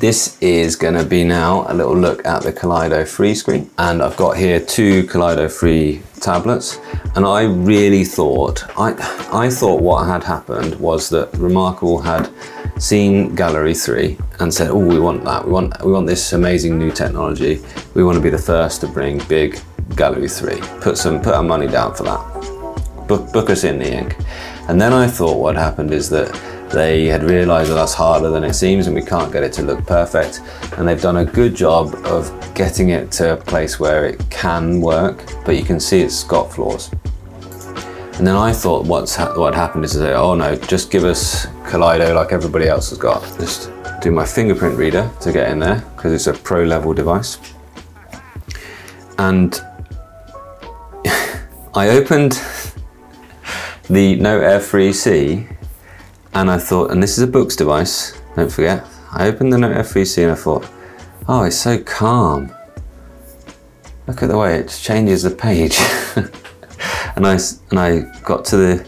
This is going to be now a little look at the Kaleido Free screen, and I've got here 2 Kaleido Free tablets, and I really thought, I thought what had happened was that Remarkable had seen Gallery 3 and said, oh, we want that, we want this amazing new technology, we want to be the first to bring big Gallery 3, put our money down for that, book us in, E-Ink. And then I thought what happened is that they had realized that that's harder than it seems and we can't get it to look perfect, and they've done a good job of getting it to a place where it can work, but you can see it's got flaws. And then I thought what happened is to say, oh no, just give us Kaleido like everybody else has got. Just do my fingerprint reader to get in there because it's a pro level device. And I opened the Note Air Free C and I thought, and this is a books device, don't forget. I opened the Note Air Free C and I thought, oh, it's so calm. Look at the way it changes the page. and I got to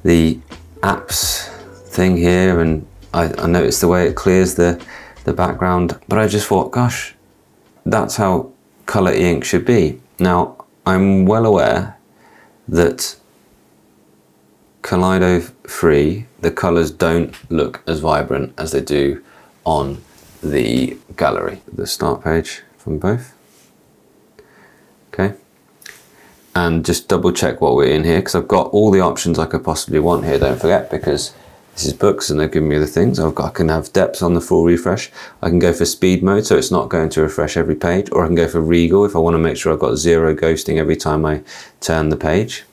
the apps thing here, and I noticed the way it clears the background, but I just thought, gosh, that's how colour E-Ink should be. Now, I'm well aware that Kaleido Free, the colours don't look as vibrant as they do on the Gallery. The start page from both. Okay. And just double check what we're in here, because I've got all the options I could possibly want here, don't forget, because this is books and they're giving me the things. I can have depth on the full refresh. I can go for speed mode, so it's not going to refresh every page, or I can go for Regal if I want to make sure I've got 0 ghosting every time I turn the page.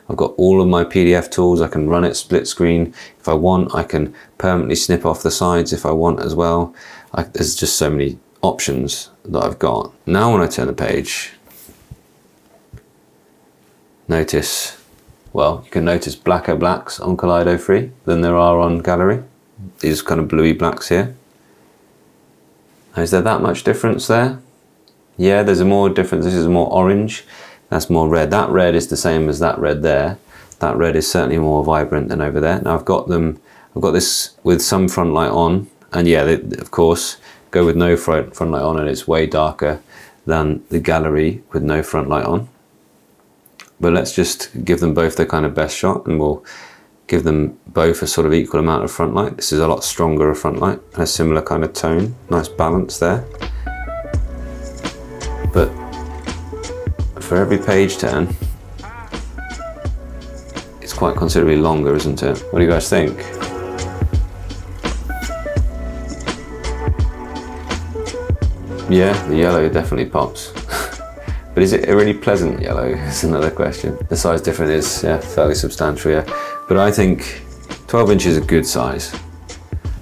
I've got all of my PDF tools. I can run it split screen if I want. I can permanently snip off the sides if I want as well. There's just so many options that I've got. Now when I turn the page, notice, well, you can notice blacker blacks on Kaleido Free than there are on Gallery. These kind of bluey blacks here. Is there that much difference there? Yeah, there's a more difference. This is more orange. That's more red. That red is the same as that red there. That red is certainly more vibrant than over there. Now I've got this with some front light on, and yeah, of course, go with no front light on and it's way darker than the Gallery with no front light on. But let's just give them both their kind of best shot, and we'll give them both a sort of equal amount of front light. This is a lot stronger of front light, and a similar kind of tone. Nice balance there. But for every page turn, it's quite considerably longer, isn't it? What do you guys think? Yeah, the yellow definitely pops. But is it a really pleasant yellow is another question. The size difference is, yeah, fairly substantial, yeah. But I think 12 inches is a good size.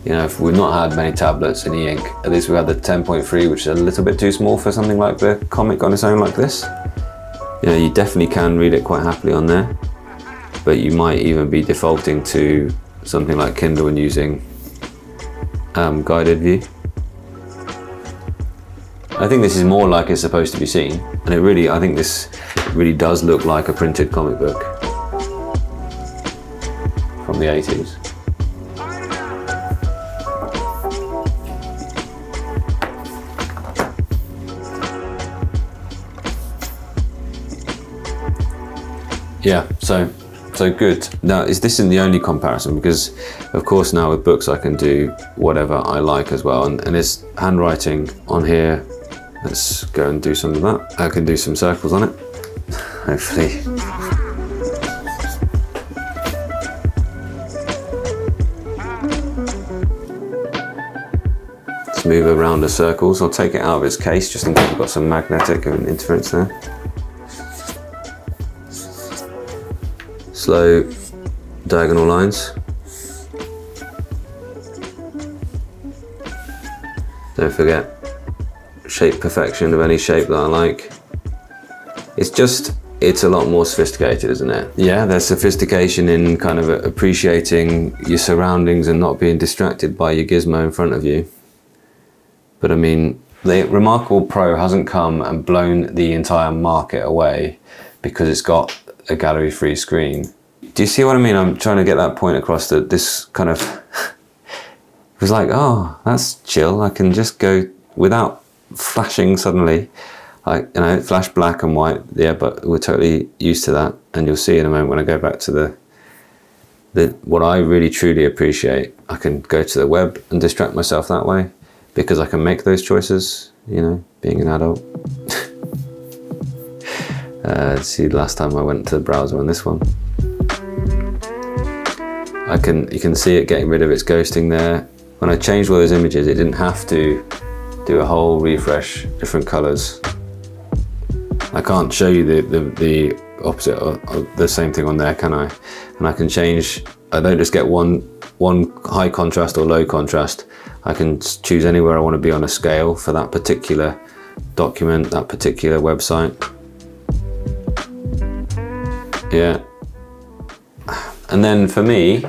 You know, if we've not had many tablets in E-Ink, at least we had the 10.3, which is a little bit too small for something like the comic on its own like this. You know, you definitely can read it quite happily on there, but you might even be defaulting to something like Kindle and using guided view. I think this is more like it's supposed to be seen, and I think this really does look like a printed comic book from the 80s. Yeah, so good. Now, is this in the only comparison? Because, of course, now with books I can do whatever I like as well. And there's handwriting on here. Let's go and do some of that. I can do some circles on it, hopefully. Let's move around the circles. I'll take it out of its case just in case we've got some magnetic interference there. Slow diagonal lines. Don't forget, shape perfection of any shape that I like. It's a lot more sophisticated, isn't it? Yeah, there's sophistication in kind of appreciating your surroundings and not being distracted by your gizmo in front of you. But I mean, the Remarkable Pro hasn't come and blown the entire market away because it's got a Gallery Free screen. Do you see what I mean? I'm trying to get that point across, that this kind of it was like, oh, that's chill. I can just go without flashing suddenly. Like, you know, it flashed black and white, yeah, but we're totally used to that. And you'll see in a moment when I go back to what I really truly appreciate. I can go to the web and distract myself that way because I can make those choices, you know, being an adult. See, the last time I went to the browser on this one. You can see it getting rid of its ghosting there. When I changed all those images, it didn't have to do a whole refresh, different colors. I can't show you the opposite of the same thing on there, can I? And I can change, I don't just get one high contrast or low contrast. I can choose anywhere I want to be on a scale for that particular document, that particular website. Yeah. And then for me,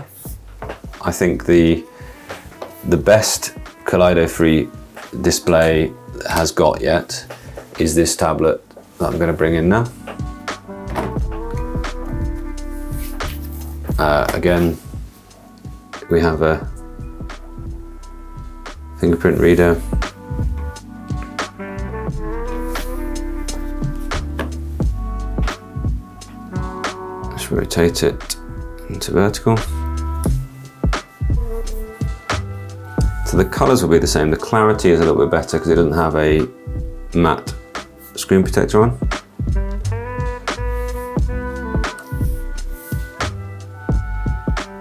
I think the best Kaleido Free display has got yet is this tablet that I'm going to bring in now. Again, we have a fingerprint reader. Let's rotate it into vertical. So the colors will be the same. The clarity is a little bit better because it doesn't have a matte screen protector on.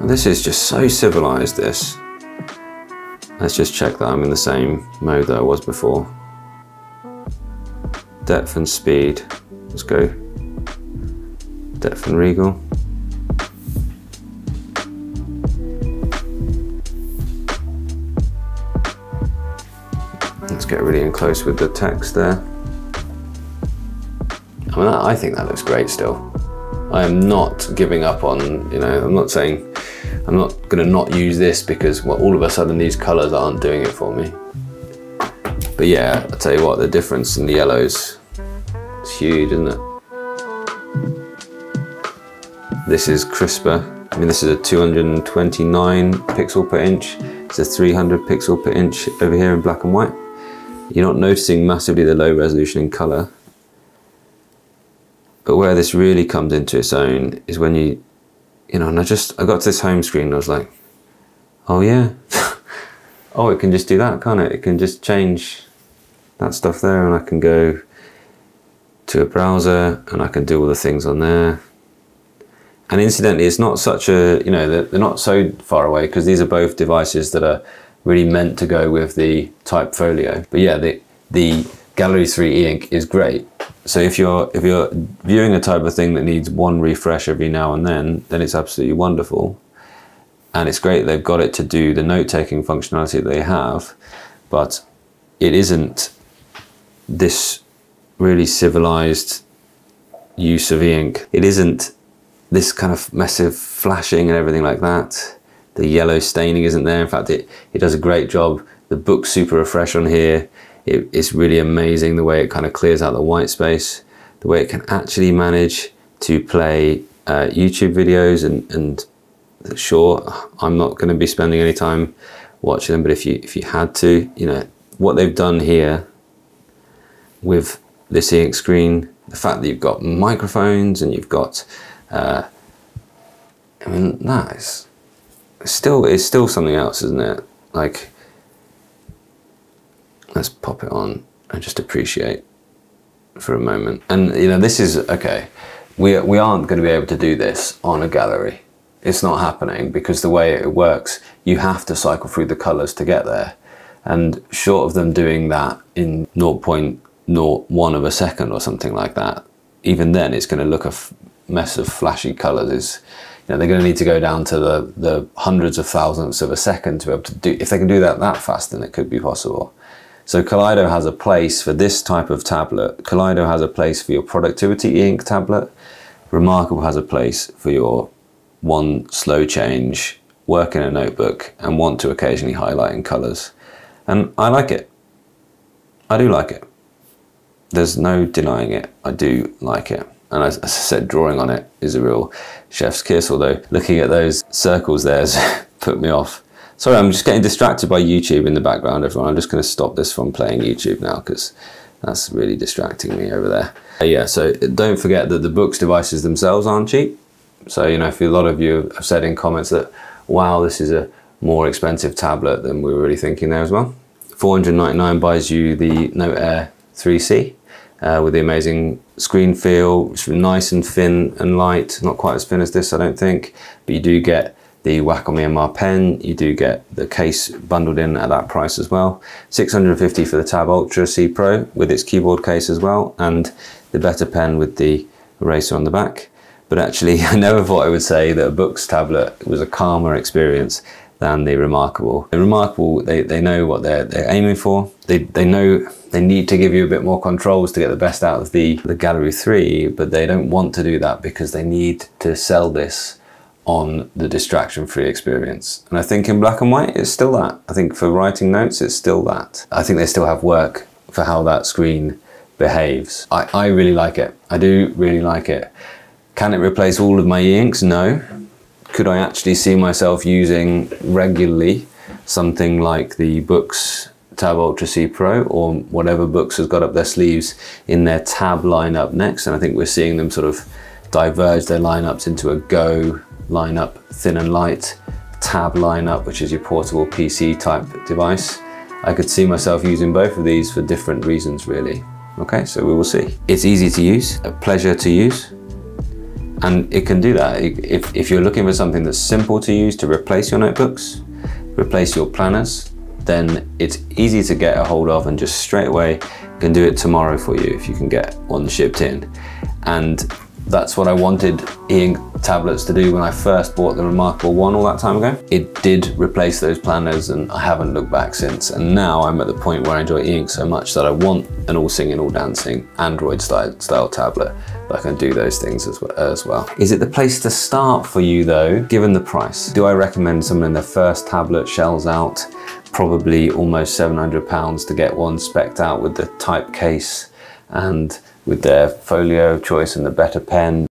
And this is just so civilized, this. Let's just check that I'm in the same mode that I was before. Depth and speed. Let's go depth and regal. Let's get really in close with the text there. I mean, I think that looks great still. I am not giving up on, you know, I'm not saying, I'm not going to not use this because, well, all of a sudden these colors aren't doing it for me. But yeah, I'll tell you what, the difference in the yellows, it's huge, isn't it? This is crisper. I mean, this is a 229 pixel per inch. It's a 300 pixel per inch over here in black and white. You're not noticing massively the low resolution in color. But where this really comes into its own is when you know, and I got to this home screen and I was like, oh yeah, oh, it can just do that, can't it? It can just change that stuff there, and I can go to a browser and I can do all the things on there. And incidentally, it's not such a, you know, they're not so far away because these are both devices that are really meant to go with the Type Folio. But yeah, the Gallery 3 e-ink is great. So if you're viewing a type of thing that needs one refresh every now and then it's absolutely wonderful. And it's great they've got it to do the note-taking functionality that they have, but it isn't this really civilized use of e-ink. It isn't this kind of massive flashing and everything like that. The yellow staining isn't there. In fact, it does a great job. The book's super refresh on here. It's really amazing the way it kind of clears out the white space, the way it can actually manage to play YouTube videos, and sure, I'm not going to be spending any time watching them, but if you had to, you know, what they've done here with this e-ink screen, the fact that you've got microphones and you've got, I mean, that is still something else, isn't it? Like, let's pop it on and just appreciate for a moment. And you know, this is, okay, we aren't going to be able to do this on a gallery. It's not happening because the way it works, you have to cycle through the colors to get there. And short of them doing that in 0.01 of a second or something like that, even then it's going to look a mess of flashy colors. You know, they're going to need to go down to the hundreds of thousandths of a second to be able to do, if they can do that fast, then it could be possible. So Kaleido has a place for this type of tablet. Kaleido has a place for your productivity e-ink tablet. Remarkable has a place for your one slow change, work in a notebook, and want to occasionally highlight in colors. And I like it. I do like it. There's no denying it. I do like it. And as I said, drawing on it is a real chef's kiss, although looking at those circles there has put me off. Sorry, I'm just getting distracted by YouTube in the background, everyone. I'm just going to stop this from playing YouTube now because that's really distracting me over there. Yeah, so don't forget that the Boox devices themselves aren't cheap. So, you know, if a lot of you have said in comments that, wow, this is a more expensive tablet than we were really thinking there as well. $499 buys you the Note Air 3C with the amazing screen feel. It's nice and thin and light, not quite as thin as this, I don't think, but you do get the Wacom EMR pen, you do get the case bundled in at that price as well. $650 for the Tab Ultra C Pro with its keyboard case as well, and the better pen with the eraser on the back. But actually, I never thought I would say that a Boox tablet was a calmer experience than the Remarkable. The Remarkable, they know what they're aiming for. They know they need to give you a bit more controls to get the best out of the Gallery 3, but they don't want to do that because they need to sell this on the distraction-free experience. And I think in black and white, it's still that. I think for writing notes, it's still that. I think they still have work for how that screen behaves. I really like it. I do really like it. Can it replace all of my e-inks? No. Could I actually see myself using regularly something like the Boox Tab Ultra C Pro or whatever Boox has got up their sleeves in their tab lineup next? And I think we're seeing them sort of diverge their lineups into a Go lineup, thin and light, tab lineup, which is your portable PC type device. I could see myself using both of these for different reasons, really. Okay, so we will see. It's easy to use, a pleasure to use, and it can do that. If you're looking for something that's simple to use to replace your notebooks, replace your planners, then it's easy to get a hold of and just straight away can do it tomorrow for you if you can get one shipped in. And that's what I wanted e-ink tablets to do when I first bought the Remarkable One all that time ago. It did replace those planners and I haven't looked back since. And now I'm at the point where I enjoy e-ink so much that I want an all singing, all dancing Android style tablet that can do those things as well. Is it the place to start for you though, given the price? Do I recommend someone in their first tablet shells out probably almost £700 to get one spec'd out with the type case and with their folio choice and the better pen?